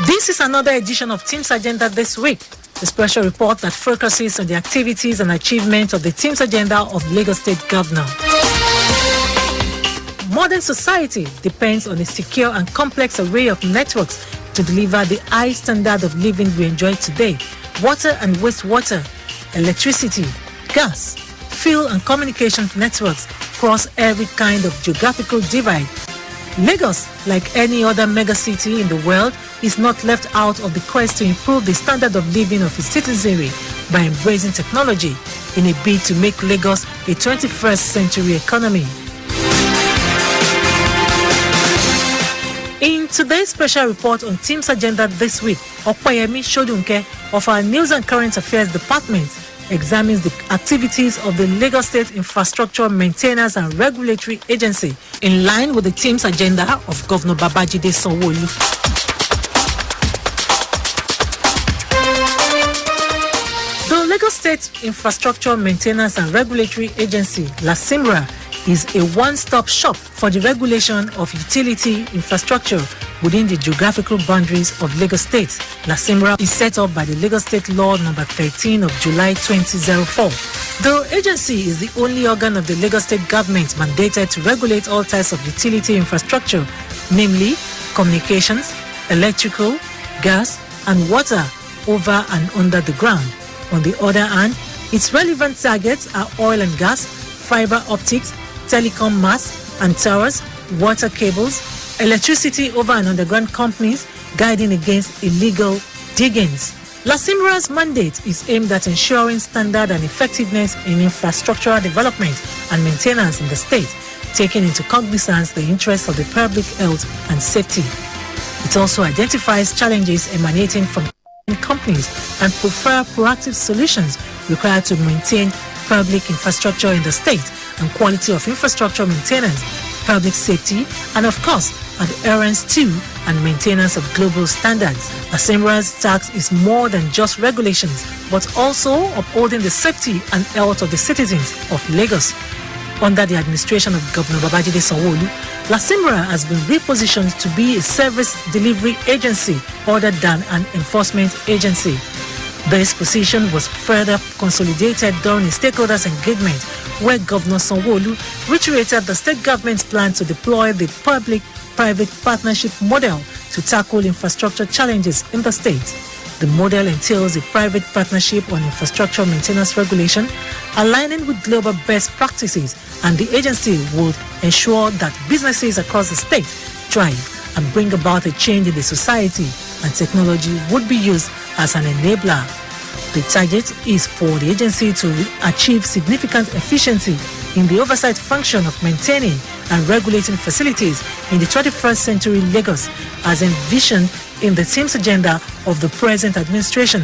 This is another edition of T.H.E.M.E.S Agenda This week, a special report that focuses on the activities and achievements of the T.H.E.M.E.S Agenda of Lagos State Governor. Modern society depends on a secure and complex array of networks to deliver the high standard of living we enjoy today. Water and wastewater, electricity, gas, fuel and communication networks cross every kind of geographical divide. Lagos, like any other megacity in the world, is not left out of the quest to improve the standard of living of its citizenry by embracing technology in a bid to make Lagos a 21st century economy. In today's special report on T.H.E.M.E.S Agenda This week, Opeyemi Sodunke of our News and Current Affairs Department examines the activities of the Lagos State Infrastructure Maintenance and Regulatory Agency in line with the T.H.E.M.E.S agenda of Governor Babajide Sanwo-Olu. The Lagos State Infrastructure Maintenance and Regulatory Agency, LASIMRA, is a one-stop shop for the regulation of utility infrastructure within the geographical boundaries of Lagos State. LASIMRA is set up by the Lagos State Law No. 13 of July 2004. The agency is the only organ of the Lagos State government mandated to regulate all types of utility infrastructure, namely communications, electrical, gas, and water over and under the ground. On the other hand, its relevant targets are oil and gas, fiber optics, telecom masts and towers, water cables, electricity over and underground companies, guiding against illegal diggings. LASIMRA's mandate is aimed at ensuring standard and effectiveness in infrastructural development and maintenance in the state, taking into cognizance the interests of the public health and safety. It also identifies challenges emanating from companies and prefer proactive solutions required to maintain public infrastructure in the state and quality of infrastructure maintenance, public safety, and of course, adherence to and maintenance of global standards. LASIMRA's task is more than just regulations, but also upholding the safety and health of the citizens of Lagos. Under the administration of Governor Babajide Sanwo-Olu, LASIMRA has been repositioned to be a service delivery agency other than an enforcement agency. This position was further consolidated during a stakeholders engagement where Governor Sanwo-Olu reiterated the state government's plan to deploy the public-private partnership model to tackle infrastructure challenges in the state. The model entails a private partnership on infrastructure maintenance regulation, aligning with global best practices, and the agency will ensure that businesses across the state thrive and bring about a change in the society, and technology would be used as an enabler. The target is for the agency to achieve significant efficiency in the oversight function of maintaining and regulating facilities in the 21st century Lagos, as envisioned in the T.H.E.M.E.S agenda of the present administration,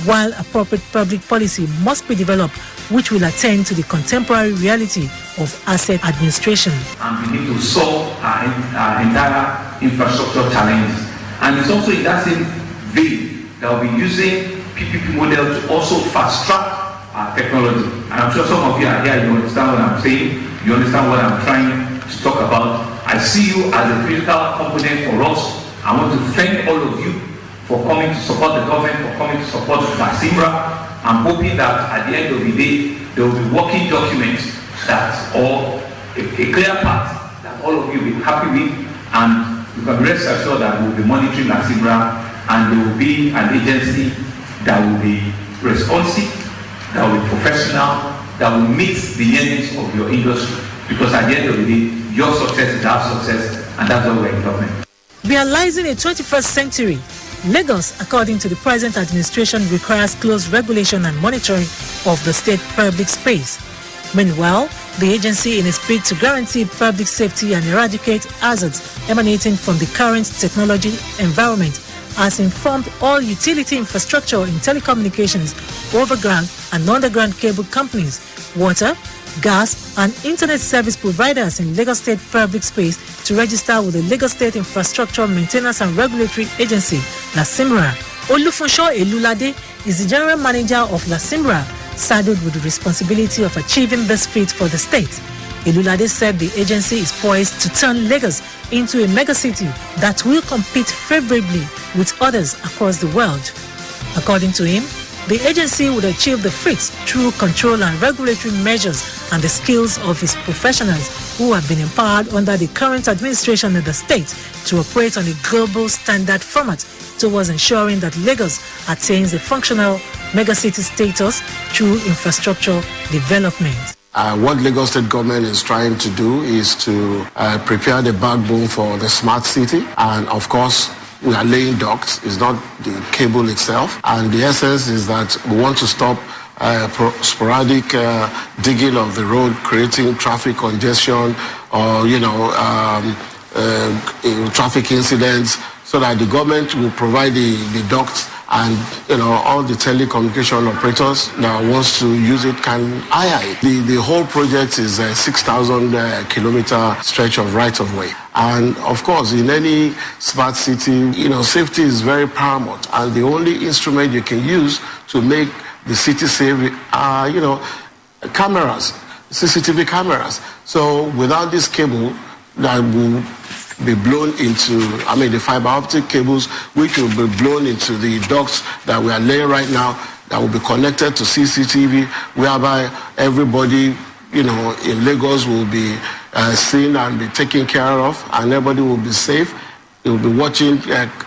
while appropriate public policy must be developed which will attend to the contemporary reality of asset administration. And we need to solve our entire infrastructure challenges. And it's also in that same vein that we'll be using PPP model to also fast-track our technology. And I'm sure some of you are here, you understand what I'm saying, you understand what I'm trying to talk about. I see you as a critical component for us. I want to thank all of you for coming to support the government, for coming to support LASIMRA. I'm hoping that at the end of the day, there will be working documents or a clear path that all of you will be happy with, and you can rest assured that we will be monitoring LASIMRA, and there will be an agency that will be responsive, that will be professional, that will meet the needs of your industry. Because at the end of the day, your success is our success, and that's why we're in government. Realizing a 21st century, Lagos, according to the present administration, requires close regulation and monitoring of the state public space. Meanwhile, the agency, in its bid to guarantee public safety and eradicate hazards emanating from the current technology environment, has informed all utility infrastructure in telecommunications, overground and underground cable companies, water, gas, and internet service providers in Lagos State public space to register with the Lagos State Infrastructure Maintenance and Regulatory Agency, LASIMRA. Olufunsho Elulade is the General Manager of LASIMRA, saddled with the responsibility of achieving this feat for the state. Elulade said the agency is poised to turn Lagos into a megacity that will compete favorably with others across the world. According to him, the agency would achieve the feat through control and regulatory measures and the skills of its professionals who have been empowered under the current administration of the state to operate on a global standard format towards ensuring that Lagos attains a functional megacity status through infrastructure development. What Lagos State government is trying to do is to prepare the backbone for the smart city, and of course we are laying ducts. It's not the cable itself, and the essence is that we want to stop sporadic digging of the road, creating traffic congestion or traffic incidents, so that the government will provide the ducts, and all the telecommunication operators that wants to use it can hire it. The whole project is a 6,000 kilometer stretch of right-of-way. And of course, in any smart city, safety is very paramount. And the only instrument you can use to make the city safe are, cameras, CCTV cameras. So without this cable that will be blown into, the fiber optic cables, which will be blown into the ducts that we are laying right now, that will be connected to CCTV, whereby everybody, in Lagos will be seen and be taken care of, and everybody will be safe. They will be watching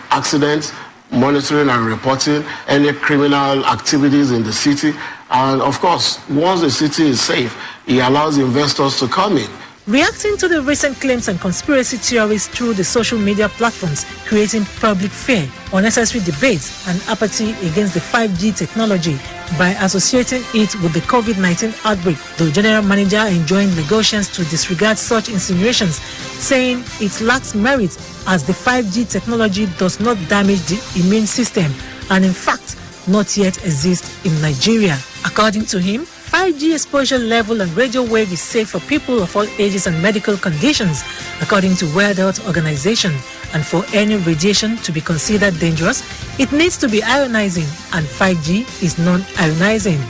accidents, monitoring and reporting any criminal activities in the city. And of course, once the city is safe, it allows investors to come in. Reacting to the recent claims and conspiracy theories through the social media platforms, creating public fear, unnecessary debates, and apathy against the 5G technology by associating it with the COVID-19 outbreak, the general manager enjoined Lagosians to disregard such insinuations, saying it lacks merit as the 5G technology does not damage the immune system and in fact not yet exists in Nigeria. According to him, 5G exposure level and radio wave is safe for people of all ages and medical conditions, according to World Health Organization. And for any radiation to be considered dangerous, it needs to be ionizing, and 5G is non-ionizing.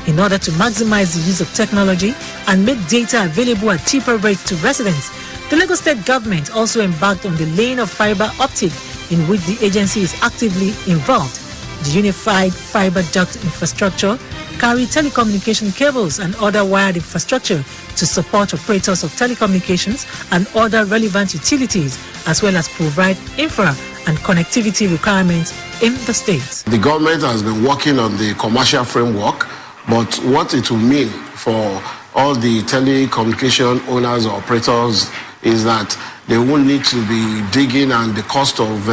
In order to maximize the use of technology and make data available at cheaper rates to residents, the Lagos State government also embarked on the laying of fiber optic, in which the agency is actively involved. The unified fiber duct infrastructure carry telecommunication cables and other wired infrastructure to support operators of telecommunications and other relevant utilities, as well as provide infra and connectivity requirements in the state. The government has been working on the commercial framework, but what it will mean for all the telecommunication owners or operators is that they won't need to be digging, and the cost of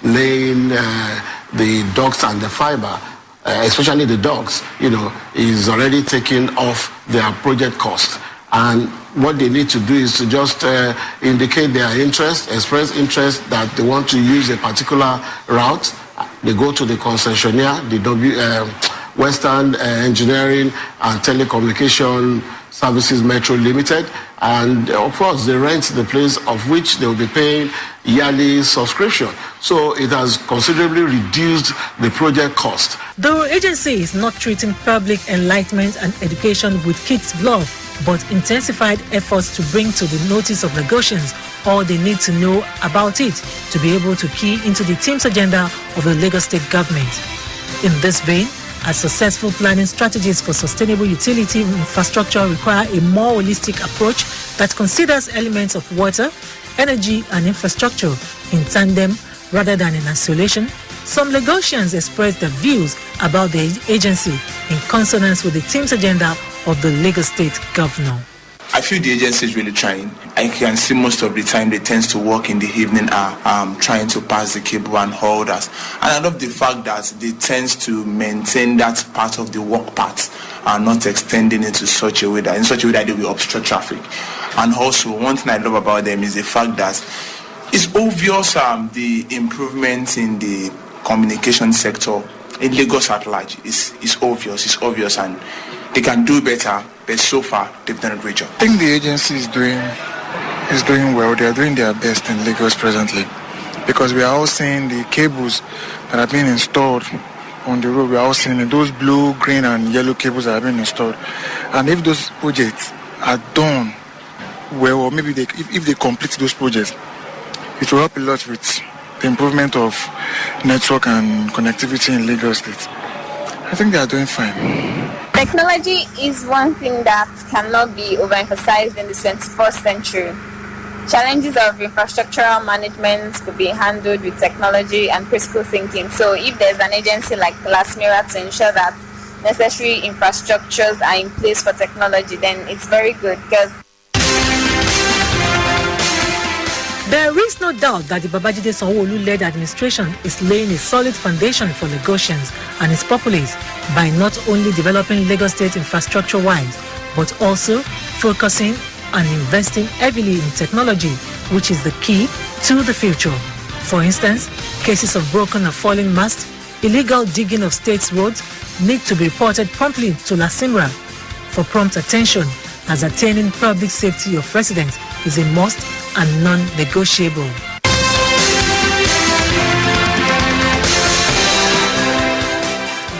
laying the ducts and the fiber, especially the ducts, is already taken off their project cost. And what they need to do is to just indicate their interest, express interest that they want to use a particular route. They go to the concessionaire, the Western Engineering and Telecommunication Services Metro Limited, and of course they rent the place, of which they will be paying yearly subscription. So it has considerably reduced the project cost. The agency is not treating public enlightenment and education with kids' glove, but intensified efforts to bring to the notice of Lagosians all they need to know about it to be able to key into the T.H.E.M.E.S agenda of the Lagos State government. In this vein, as successful planning strategies for sustainable utility infrastructure require a more holistic approach that considers elements of water, energy, and infrastructure in tandem rather than in isolation, some Lagosians expressed their views about the agency in consonance with the T.H.E.M.E.S agenda of the Lagos State governor. I feel the agency is really trying. I can see most of the time they tend to work in the evening hour, trying to pass the cable and holders. And I love the fact that they tend to maintain that part of the work part and not extending it to such a way that they will obstruct traffic. And also, one thing I love about them is the fact that it's obvious the improvement in the communication sector in Lagos at large is obvious, and they can do better. But so far, they've done a great job. I think the agency is doing well. They are doing their best in Lagos presently, because we are all seeing the cables that are being installed on the road. We are all seeing those blue, green, and yellow cables that are being installed. And if those projects are done well, or maybe if they complete those projects, it will help a lot with the improvement of network and connectivity in Lagos State. I think they are doing fine. Technology is one thing that cannot be overemphasized in the 21st century. Challenges of infrastructural management could be handled with technology and critical thinking. So if there's an agency like T.H.E.M.E.S to ensure that necessary infrastructures are in place for technology, then it's very good. Because there is no doubt that the Babajide Sanwo-Olu-led administration is laying a solid foundation for Lagosians and its populace by not only developing Lagos State infrastructure-wise, but also focusing and investing heavily in technology, which is the key to the future. For instance, cases of broken or falling masts, illegal digging of state roads need to be reported promptly to La Simra for prompt attention, as attaining public safety of residents is a must and non-negotiable.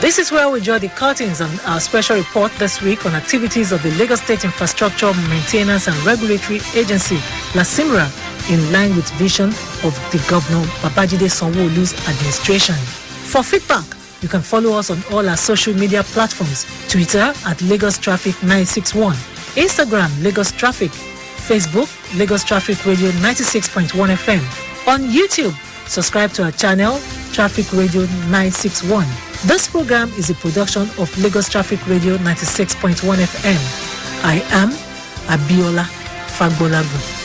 This is where we draw the curtains on our special report this week on activities of the Lagos State Infrastructure Maintenance and Regulatory Agency, La Simra, in line with vision of the Governor Babajide Sanwo-Olu's administration. For feedback, you can follow us on all our social media platforms: Twitter at Lagos Traffic 961, Instagram Lagos Traffic, Facebook Lagos Traffic Radio 96.1 FM. On YouTube, subscribe to our channel Traffic Radio 961. This program is a production of Lagos Traffic Radio 96.1 FM. I am Abiola Fagbolago.